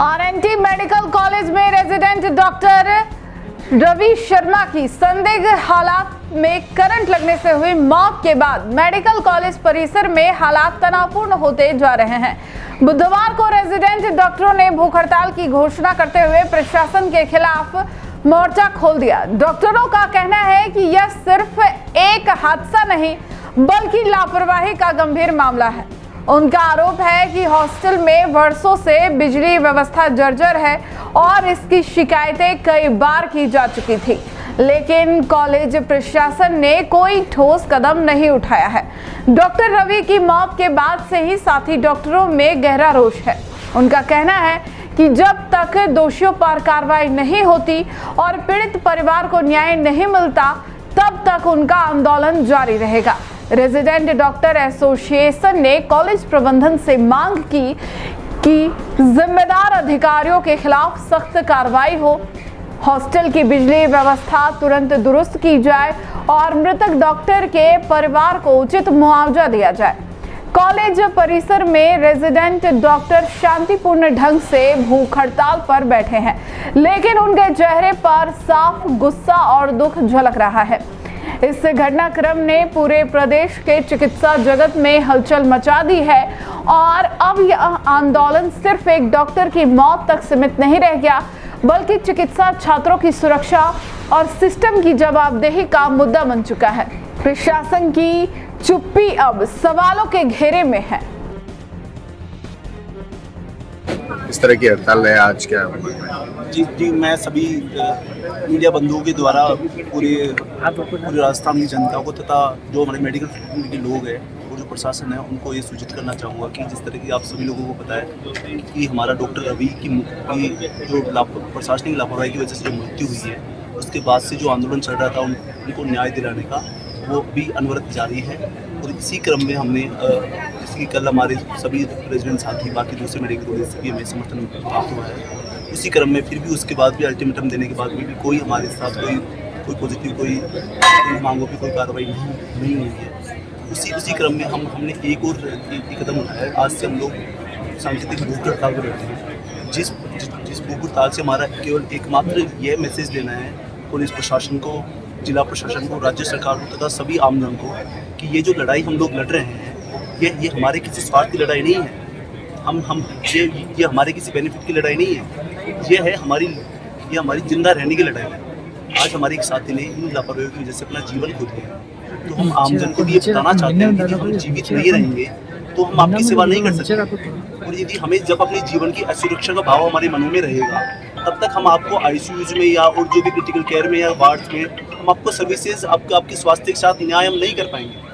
RNT medical college में resident doctor Ravi Sharma की संदिग्ध हालात में करंट लगने से हुई मौत के बाद मेडिकल कॉलेज परिसर में हालात तनावपूर्ण होते जा रहे हैं। बुधवार को रेजिडेंट डॉक्टरों ने भूख हड़ताल की घोषणा करते हुए प्रशासन के खिलाफ मोर्चा खोल दिया। डॉक्टरों का कहना है कि यह सिर्फ एक हादसा नहीं बल्कि लापरवाही का गंभीर मामला है। उनका आरोप है कि हॉस्टल में वर्षों से बिजली व्यवस्था जर्जर है और इसकी शिकायतें कई बार की जा चुकी थी, लेकिन कॉलेज प्रशासन ने कोई ठोस कदम नहीं उठाया है। डॉक्टर रवि की मौत के बाद से ही साथी डॉक्टरों में गहरा रोष है। उनका कहना है कि जब तक दोषियों पर कार्रवाई नहीं होती और पीड़ित परिवार को न्याय नहीं मिलता, तब तक उनका आंदोलन जारी रहेगा। रेजिडेंट डॉक्टर एसोसिएशन ने कॉलेज प्रबंधन से मांग की कि जिम्मेदार अधिकारियों के खिलाफ सख्त कार्रवाई हो, हॉस्टल की बिजली व्यवस्था तुरंत दुरुस्त की जाए और मृतक डॉक्टर के परिवार को उचित मुआवजा दिया जाए। कॉलेज परिसर में रेजिडेंट डॉक्टर शांतिपूर्ण ढंग से भूख हड़ताल पर बैठे हैं, लेकिन उनके चेहरे पर साफ गुस्सा और दुख झलक रहा है। इस घटनाक्रम ने पूरे प्रदेश के चिकित्सा जगत में हलचल मचा दी है और अब यह आंदोलन सिर्फ एक डॉक्टर की मौत तक सीमित नहीं रह गया, बल्कि चिकित्सा छात्रों की सुरक्षा और सिस्टम की जवाबदेही का मुद्दा बन चुका है। प्रशासन की चुप्पी अब सवालों के घेरे में है। इस तरह की हड़ताल है आज क्या? जी मैं सभी मीडिया बंधुओं के द्वारा पूरे राजस्थान की जनता को तथा जो हमारे मेडिकल फील्ड के लोग हैं और जो प्रशासन है उनको ये सूचित करना चाहूँगा कि जिस तरह की आप सभी लोगों को पता है कि हमारा डॉक्टर रवि की जो प्रशासनिक लापरवाही की वजह से जो मृत्यु हुई है, उसके बाद से जो आंदोलन चल रहा था उनको न्याय दिलाने का, वो भी अनवरत जारी है। और इसी क्रम में हमने इसकी कल हमारे सभी रेजिडेंट साथी बाकी दूसरे मेडिकल कॉलेज से भी हमें समर्थन प्राप्त हुआ है। इसी क्रम में फिर भी उसके बाद भी अल्टीमेटम देने के बाद भी कोई हमारे साथ कोई पॉजिटिव कोई मांगों पर कोई कार्रवाई नहीं हुई है। उसी क्रम में हमने एक और कदम उठाया है। आज से हम लोग सांकेतिक भूख हड़ताल पर बैठे हैं। जिस भूख हड़ताल से हमारा केवल एकमात्र यह मैसेज देना है पुलिस प्रशासन को, जिला प्रशासन को, राज्य सरकार को तथा सभी आमजन को कि ये जो लड़ाई हम लोग लड़ रहे हैं ये हमारे किसी स्वार्थ की लड़ाई नहीं है। ये हमारे किसी बेनिफिट की लड़ाई नहीं है। ये हमारी जिंदा रहने की लड़ाई है। आज हमारे एक साथी ने इन लापरवाही की वजह से अपना जीवन खो दिया, तो हम आमजन को भी ये बताना चाहते हैं कि हम जीवित नहीं रहेंगे तो हम आपकी सेवा नहीं कर सकते। और यदि हमें जब अपने जीवन की असुरक्षा का भाव हमारे मनों में रहेगा, तब तक हम आपको आईसीयूज में या और जो भी क्रिटिकल केयर में या वार्ड्स में हम आपको सर्विसेज आपके स्वास्थ्य के साथ न्याय हम नहीं कर पाएंगे।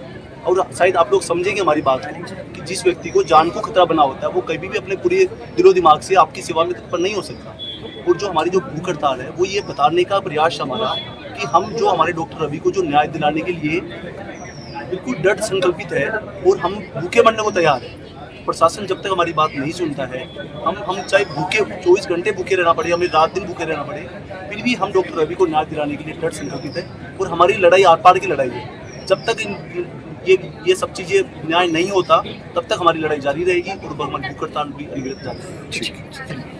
और शायद आप लोग समझेंगे हमारी बात को कि जिस व्यक्ति को जान को खतरा बना होता है वो कभी भी अपने पूरे दिलो दिमाग से आपकी सेवा में तत्पर नहीं हो सकता। और जो हमारी जो भूख हड़ताल है वो ये बताने का प्रयास हमारा कि हम जो हमारे डॉक्टर रवि को जो न्याय दिलाने के लिए बिल्कुल दृढ़ संकल्पित है और हम भूखे मरने को तैयार है। प्रशासन जब तक हमारी बात नहीं सुनता है, हम चाहे भूखे 24 घंटे भूखे रहना पड़े, हमें रात दिन भूखे रहना पड़े, फिर भी हम डॉक्टर रवि को न्याय दिलाने के लिए दृढ़ संकल्पित है। और हमारी लड़ाई आर पार की लड़ाई है। जब तक ये सब चीज़ें न्याय नहीं होता तब तक हमारी लड़ाई जारी रहेगी और हमारी भूख हड़ताल भी जारी रहेगी।